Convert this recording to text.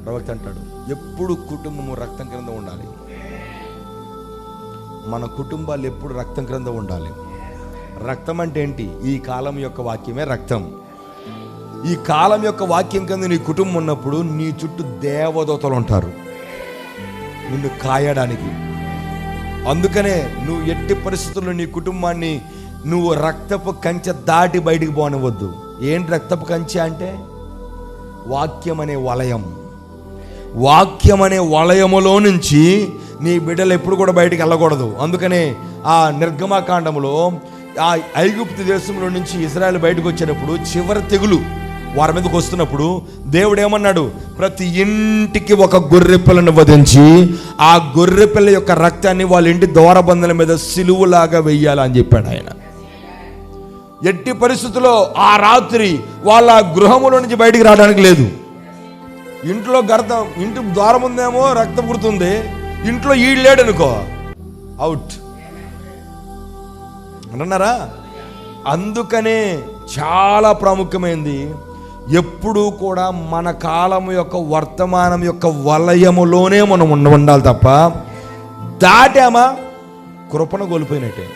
ప్రవక్త అంటాడు, ఎప్పుడు కుటుంబము రక్తం క్రింద ఉండాలి. మన కుటుంబాలు ఎప్పుడు రక్తం క్రింద ఉండాలి. రక్తం అంటే ఏంటి? ఈ కాలం యొక్క వాక్యమే రక్తం. ఈ కాలం యొక్క వాక్యం కింద నీ కుటుంబం ఉన్నప్పుడు నీ చుట్టూ దేవదూతలు ఉంటారు నిన్ను కాయడానికి. అందుకనే నువ్వు ఎట్టి పరిస్థితుల్లో నీ కుటుంబాన్ని నువ్వు రక్తపు కంచె దాటి బయటికి పోనివద్దు. ఏంటి రక్తపు కంచె అంటే? వాక్యం అనే వలయం. వాక్యం అనే వలయములో నుంచి నీ బిడ్డలు ఎప్పుడు కూడా బయటికి వెళ్ళకూడదు. అందుకనే ఆ నిర్గమకాండములో ఆ ఐగుప్తు దేశంలో నుంచి ఇశ్రాయేలు బయటకు వచ్చేటప్పుడు చివరి తెగులు వారి మీదకి వస్తున్నప్పుడు దేవుడు ఏమన్నాడు? ప్రతి ఇంటికి ఒక గొర్రెపిల్లను వధించి ఆ గొర్రెపిల్ల యొక్క రక్తాన్ని వాళ్ళ ఇంటి ద్వారబంధుల మీద సిలువలాగా వెయ్యాలని చెప్పాడు ఆయన. ఎట్టి పరిస్థితుల్లో ఆ రాత్రి వాళ్ళ గృహములో నుంచి బయటికి రావడానికి లేదు. ఇంట్లో ఇంటి ద్వారం ఉందేమో రక్తం గుర్తుంది, ఇంట్లో ఈడు లేడనుకో అవుట్ అంటున్నారా? అందుకనే చాలా ప్రాముఖ్యమైనది ఎప్పుడూ కూడా మన కాలం యొక్క వర్తమానం యొక్క వలయములోనే మనం ఉండాలి తప్ప దాటామా కృపణ కోల్పోయినట్టే.